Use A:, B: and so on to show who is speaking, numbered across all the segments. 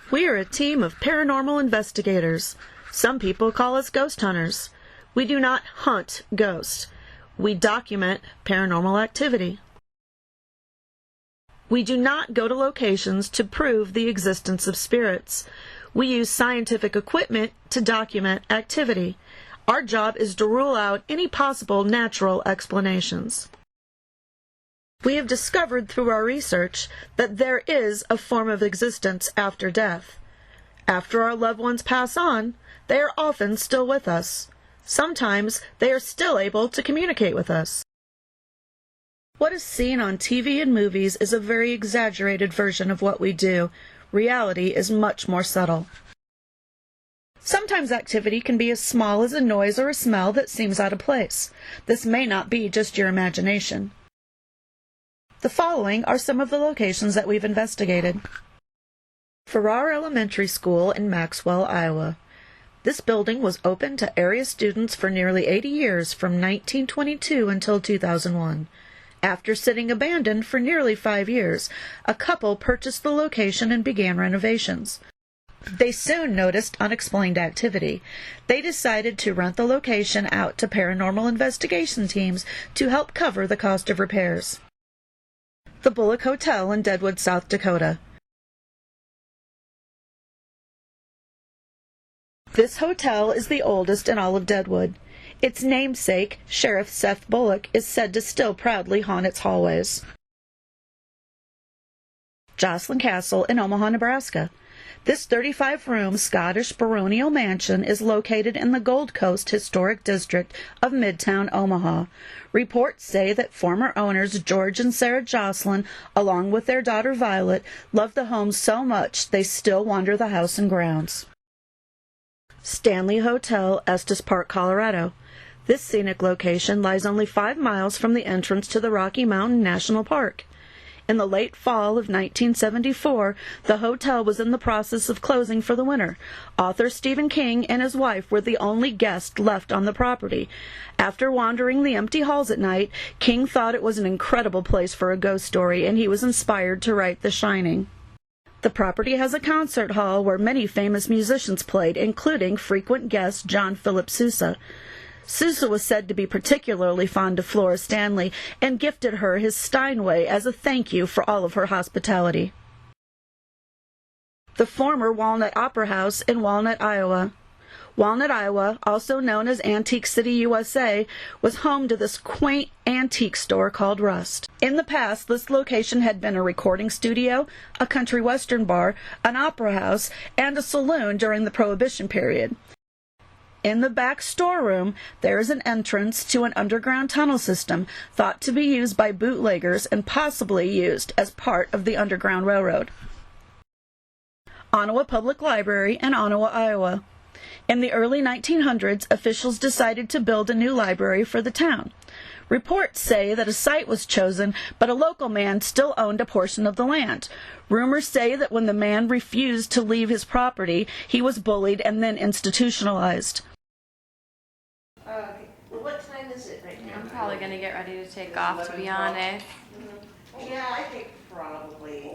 A: We are a team of paranormal investigators. Some people call us ghost hunters. We do not hunt ghosts. We document paranormal activity. We do not go to locations to prove the existence of spirits. We use scientific equipment to document activity. Our job is to rule out any possible natural explanations. We have discovered through our research that there is a form of existence after death. After our loved ones pass on, they are often still with us. Sometimes they are still able to communicate with us. What is seen on TV and movies is a very exaggerated version of what we do. Reality is much more subtle. Sometimes activity can be as small as a noise or a smell that seems out of place. This may not be just your imagination. The following are some of the locations that we've investigated. Farrar Elementary School in Maxwell, Iowa. This building was open to area students for nearly 80 years from 1922 until 2001. After sitting abandoned for nearly 5 years, a couple purchased the location and began renovations. They soon noticed unexplained activity. They decided to rent the location out to paranormal investigation teams to help cover the cost of repairs. The Bullock Hotel in Deadwood, South Dakota. This hotel is the oldest in all of Deadwood. Its namesake, Sheriff Seth Bullock, is said to still proudly haunt its hallways. Jocelyn Castle in Omaha, Nebraska. This 35-room Scottish baronial mansion is located in the Gold Coast Historic District of Midtown Omaha. Reports say that former owners George and Sarah Jocelyn, along with their daughter Violet, love the home so much they still wander the house and grounds. Stanley Hotel, Estes Park, Colorado. This scenic location lies only 5 miles from the entrance to the Rocky Mountain National Park. In the late fall of 1974, the hotel was in the process of closing for the winter. Author Stephen King and his wife were the only guests left on the property. After wandering the empty halls at night, King thought it was an incredible place for a ghost story, and he was inspired to write The Shining. The property has a concert hall where many famous musicians played, including frequent guest John Philip Sousa. Sousa was said to be particularly fond of Flora Stanley and gifted her his Steinway as a thank you for all of her hospitality. The former Walnut Opera House in Walnut, Iowa. Walnut, Iowa, also known as Antique City, USA, was home to this quaint antique store called Rust. In the past, this location had been a recording studio, a country western bar, an opera house, and a saloon during the Prohibition period. In the back storeroom, there is an entrance to an underground tunnel system thought to be used by bootleggers and possibly used as part of the Underground Railroad. Ottawa Public Library in Ottawa, Iowa. In the early 1900s, officials decided to build a new library for the town. Reports say that a site was chosen, but a local man still owned a portion of the land. Rumors say that when the man refused to leave his property, he was bullied and then institutionalized.
B: What time is it right now?
C: I'm probably going to get ready to take off, to be honest.
B: Yeah, I think probably.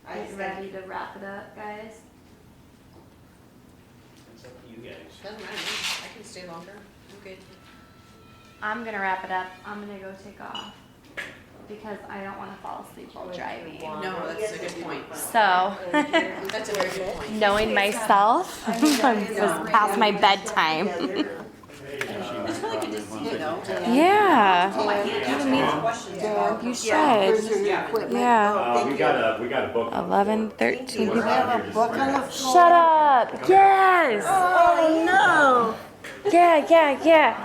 C: Are you ready to wrap it up, guys?
D: It's up to you guys.
E: Doesn't matter, I can stay longer, I'm good.
C: I'm going to wrap it up. I'm going to go take off because I don't want to fall asleep while driving.
E: No, that's a good point.
C: So,
E: That's a very good point.
C: knowing myself, it was past my bedtime.
E: It's really good to see you though.
C: Yeah,
E: Yeah.
C: you should. Yeah.
D: We got a book.
C: 11, 13 people.
B: We have a book on the floor.
C: Shut up! Yes!
B: Oh, no.
C: Yeah.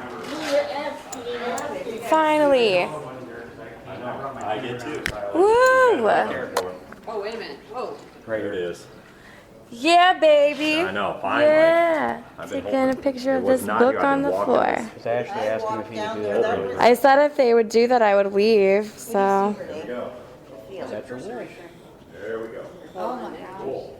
C: Finally.
D: I get two.
C: Woo!
E: Oh, wait a minute, whoa.
D: Right here it is.
C: Yeah, baby.
D: I know, finally.
C: Yeah.
D: I've been
C: Taking a
D: holding it.
C: picture
D: It
C: of
D: was
C: this
D: not
C: book
D: you. I've
C: on
D: been
C: the
D: walking
C: floor.
D: this.
F: I was actually asking if you could do that.
C: I said if they would do that, I would leave. So.
D: There we go.
F: That's your wish.
D: There we go.
E: Oh my gosh.
D: Cool.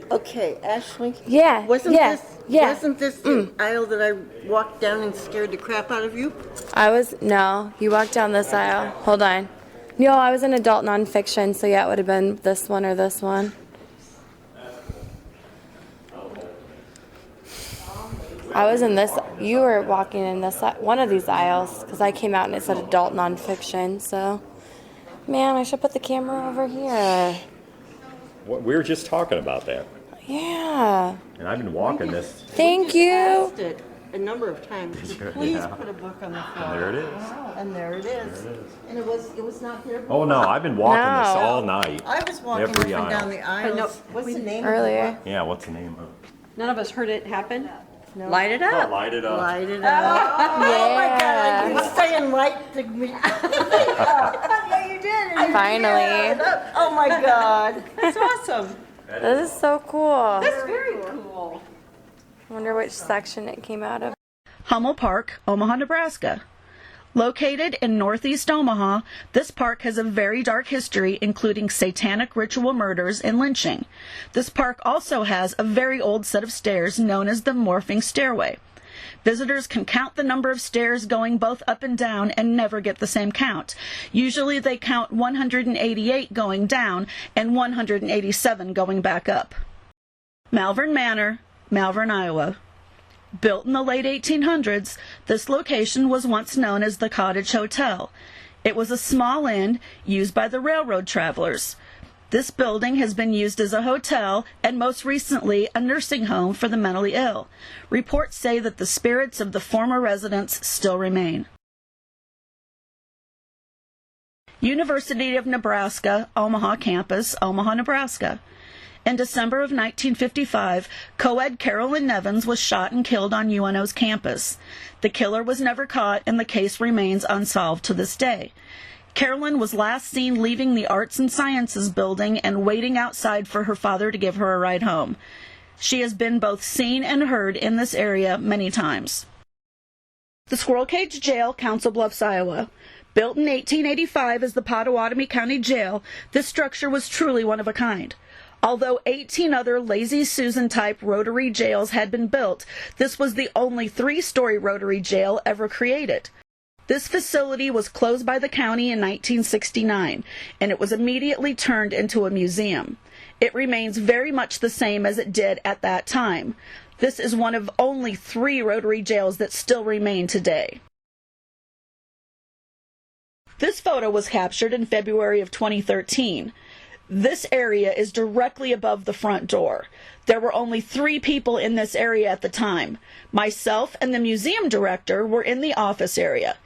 B: Okay, Ashley.
C: Yeah.
B: Wasn't
C: yeah.
B: this the aisle that I walked down and scared the crap out of you?
C: No, you walked down this aisle. Hold on. No, I was in adult nonfiction, so yeah, it would have been this one or this one. I was in this. You were walking in this one of these aisles because I came out and it said adult nonfiction. So, man, I should put the camera over here.
D: We were just talking about that.
C: Yeah.
D: And I've been walking this.
C: Thank you.
B: Asked it a number of times. Please
D: Yeah.
B: put a book on the floor.
D: And there it is.
B: And there it is. And it was not there.
D: Oh no, I've been walking this
C: No.
D: all night.
B: I was walking
D: Every
B: up and down
D: aisle.
B: the aisles.
E: no,
B: What's the name
C: Earlier.
B: of the book?
D: Yeah, what's the name of it?
E: None of us heard it happen.
C: Light it
D: Oh,
C: up.
D: light it up.
B: Light it up. Oh my God! I was saying right to me. Yeah, you did.
C: Finally.
B: Oh my God! That's awesome.
C: This is so cool.
E: That's very cool.
C: I wonder which section it came out of.
A: Hummel Park, Omaha, Nebraska. Located in northeast Omaha, this park has a very dark history, including satanic ritual murders and lynching. This park also has a very old set of stairs known as the Morphing Stairway. Visitors can count the number of stairs going both up and down and never get the same count. Usually they count 188 going down and 187 going back up. Malvern Manor, Malvern, Iowa. Built in the late 1800s, this location was once known as the Cottage Hotel. It was a small inn used by the railroad travelers. This building has been used as a hotel and most recently a nursing home for the mentally ill. Reports say that the spirits of the former residents still remain. University of Nebraska, Omaha campus, Omaha, Nebraska. In December of 1955, co-ed Carolyn Nevins was shot and killed on UNO's campus. The killer was never caught, and the case remains unsolved to this day. Carolyn was last seen leaving the Arts and Sciences building and waiting outside for her father to give her a ride home. She has been both seen and heard in this area many times. The Squirrel Cage Jail, Council Bluffs, Iowa. Built in 1885 as the Pottawatomie County Jail, this structure was truly one of a kind. Although 18 other Lazy Susan-type rotary jails had been built, this was the only three-story rotary jail ever created. This facility was closed by the county in 1969, and it was immediately turned into a museum. It remains very much the same as it did at that time. This is one of only 3 rotary jails that still remain today. This photo was captured in February of 2013. This area is directly above the front door. There were only 3 people in this area at the time. Myself and the museum director were in the office area.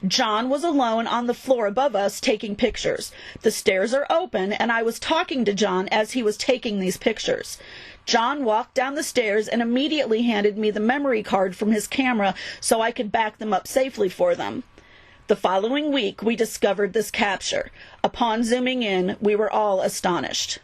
A: John was alone on the floor above us taking pictures. The stairs are open, and I was talking to John as he was taking these pictures. John walked down the stairs and immediately handed me the memory card from his camera so I could back them up safely for them. The following week, we discovered this capture. Upon zooming in, we were all astonished.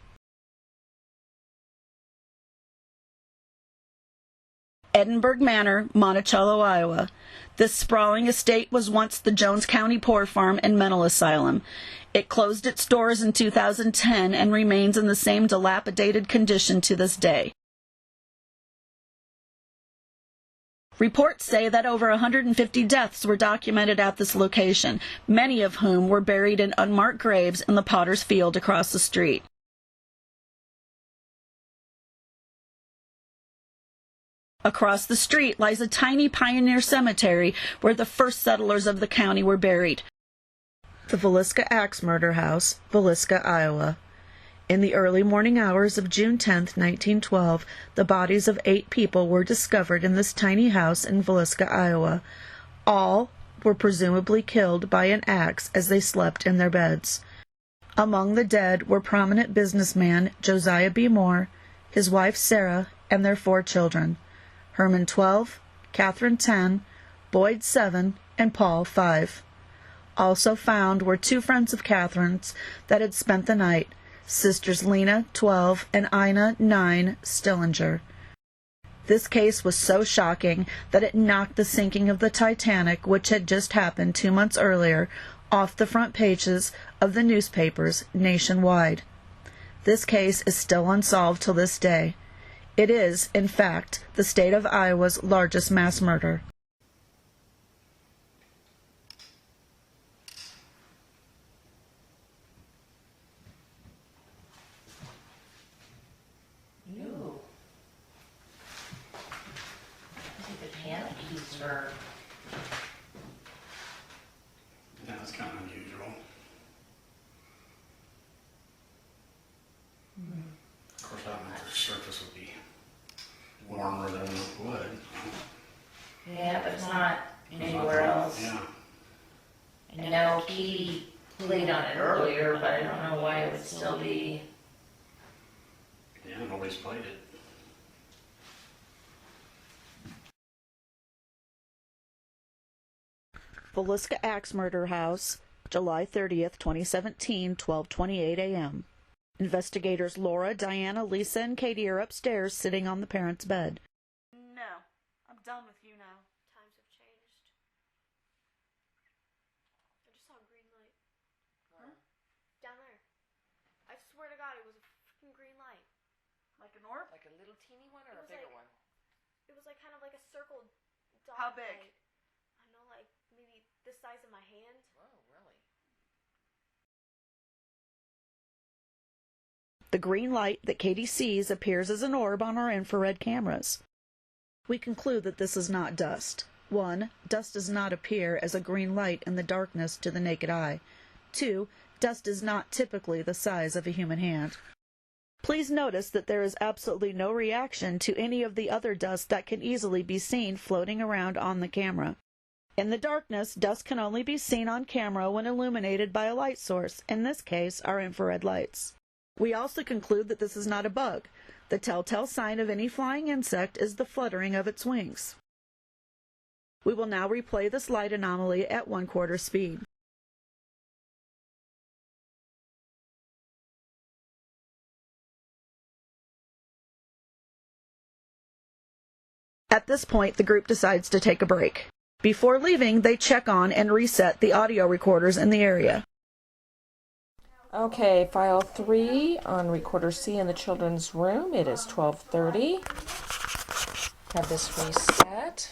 A: Edinburgh Manor, Monticello, Iowa. This sprawling estate was once the Jones County Poor Farm and Mental Asylum. It closed its doors in 2010 and remains in the same dilapidated condition to this day. Reports say that over 150 deaths were documented at this location, many of whom were buried in unmarked graves in the Potter's Field across the street. Across the street lies a tiny pioneer cemetery where the first settlers of the county were buried. The Villisca Axe Murder House, Villisca, Iowa. In the early morning hours of June 10, 1912, the bodies of 8 people were discovered in this tiny house in Villisca, Iowa. All were presumably killed by an axe as they slept in their beds. Among the dead were prominent businessman Josiah B. Moore, his wife Sarah, and their 4 children. Herman 12, Catherine 10, Boyd 7, and Paul 5. Also found were 2 friends of Catherine's that had spent the night, Sisters Lena, 12, and Ina, 9, Stillinger. This case was so shocking that it knocked the sinking of the Titanic, which had just happened 2 months earlier, off the front pages of the newspapers nationwide. This case is still unsolved till this day. It is, in fact, the state of Iowa's largest mass murder.
G: anywhere else.
H: Yeah.
G: I know Katie played on it earlier, but I don't know why it would still be.
H: Yeah, nobody's played it.
A: Villisca Axe Murder House, July 30th, 2017, 12:28 a.m. Investigators Laura, Diana, Lisa, and Katie are upstairs sitting on the parents' bed. No, I'm done with you now.
C: Times have changed. I just saw a green light.
A: Huh?
C: Down there. I swear to God, it was a freaking green light.
A: Like an orb?
F: Like a little teeny one
C: It
F: or a
C: was
F: bigger
C: like-
F: one?
C: It was like kind of like a circle dot.
A: How big?
C: Light. I don't know, like maybe this size of my hand.
F: Whoa, really?
A: The green light that Katie sees appears as an orb on our infrared cameras. We conclude that this is not dust. 1. Dust does not appear as a green light in the darkness to the naked eye. 2. Dust is not typically the size of a human hand. Please notice that there is absolutely no reaction to any of the other dust that can easily be seen floating around on the camera. In the darkness, dust can only be seen on camera when illuminated by a light source, in this case, our infrared lights. We also conclude that this is not a bug. The telltale sign of any flying insect is the fluttering of its wings. We will now replay this light anomaly at 1/4 speed. At this point, the group decides to take a break. Before leaving, they check on and reset the audio recorders in the area.
I: Okay, file 3 on recorder C in the children's room. It is 12:30. Have this reset.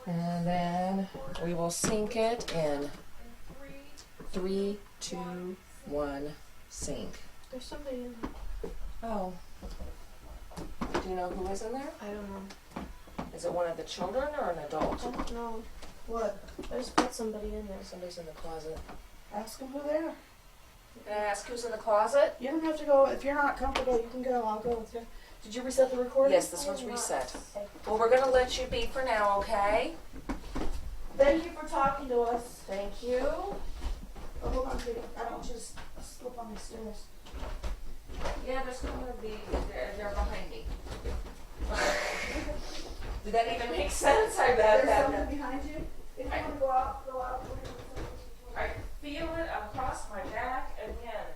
I: And then we will sync it in 3, 2, 1, sync.
C: There's somebody in there.
I: Oh. Do you know who is in there?
C: I don't know.
I: Is it one of the children or an adult?
C: I don't know.
B: What?
C: I just put somebody in there.
I: Somebody's in the closet.
B: Ask them who they are.
I: Can I ask who's in the closet?
B: You don't have to go. If you're not comfortable, you can go. I'll go with you. Did you reset the recording?
I: Yes, this one's reset. Well, we're going to let you be for now, okay?
B: Thank you for talking to us.
I: Thank you.
B: Oh, hold on, Katie. I don't just slip on the stairs.
I: Yeah, there's going to be, they're behind me. Did that even make sense?
B: There's something behind you. If you want to go out, go out.
I: I feel it across my back again.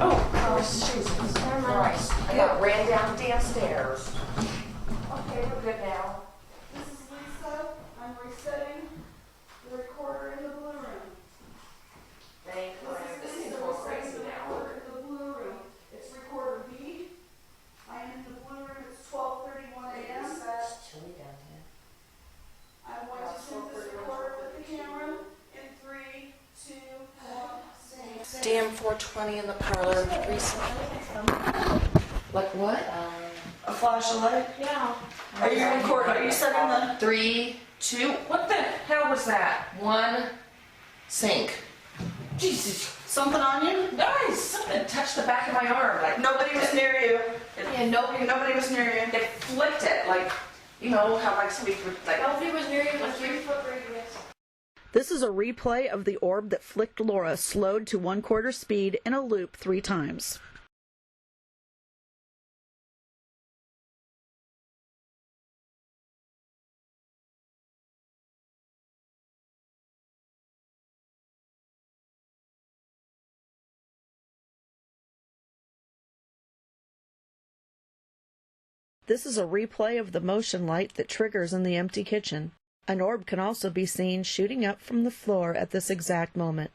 I: Oh, Jesus Christ. I got ran downstairs. Okay, we're good now.
B: This is Lisa. I'm resetting the recorder in the blue room.
I: Thank you.
B: This
I: This
B: is
I: is
B: the
I: going crazy
B: recorder
I: now.
B: in the blue room. It's recorder B. I am in the blue room. It's 12:31 a.m.
I: It's chilly down here.
B: I want to sync this recorder with the camera in 3, 2, 1, sync.
I: Damn 420 in the parlor. Like what?
B: A flashlight?
C: Yeah.
B: Are you recording? Are you setting the...
I: 3, 2. What the hell was that? 1, sync. Jesus.
B: Something on you?
I: Nice. Something touched the back of my arm. Like
B: Nobody was near you.
I: yeah, nobody
B: was near you.
I: It flicked it. Like you know how like somebody like.
C: Nobody was near you with 3-foot radius.
A: This is a replay of the orb that flicked Laura, slowed to 1/4 speed in a loop 3 times. This is a replay of the motion light that triggers in the empty kitchen. An orb can also be seen shooting up from the floor at this exact moment.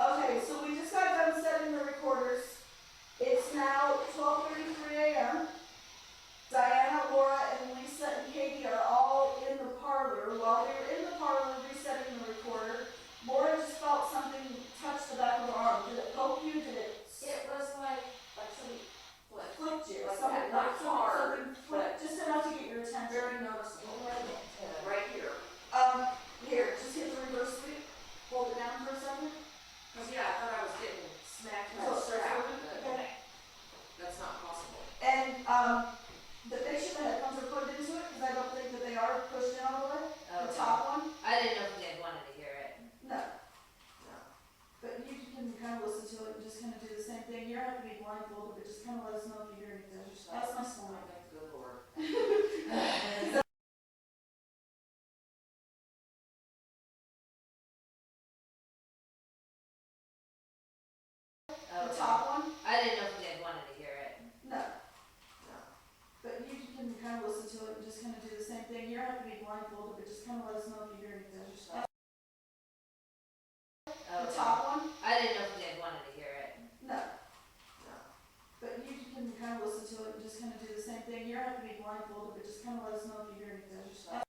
B: Okay, so we just got done setting the recorders. It's now 12:33 a.m. Diana, Laura, and Lisa and Katie are all in the parlor. While they were in the parlor resetting the recorder, Laura just felt something touch the back of her arm. Did it poke you? Did it?
I: It was like somebody
B: Flicked you?
I: Like
B: Something
I: that, not hard,
B: something flicked, just enough to get your attention.
I: very noticeable. Right here.
B: Here, just hit the reverse sweep. Hold it down for a second.
I: Cause yeah, I thought I was getting smacked by
B: So
I: a
B: it starts
I: strap.
B: moving?
I: but
B: Okay.
I: That's not
B: Make sure the headphones are plugged into it, because I don't think that they are pushed in all the way. The
G: Okay.
B: top one,
G: I didn't know if they wanted to hear it.
B: no. But you can kind of listen to it and just kind of do the same thing. You don't have to be blindfolded, but just kind of let us know if you hear anything. That's my small mic.
G: Good Lord.
B: The top one,
G: I didn't know if they wanted to hear it.
B: no. But you can kind of listen to it and just kind of do the same thing. You don't have to be blindfolded, but just kind of let us know if you hear anything. The top one,
G: I didn't know if they wanted to hear it.
B: no. But you can kind of listen to it and just kind of do the same thing. You don't have to be blindfolded, but just kind of let us know if you hear anything.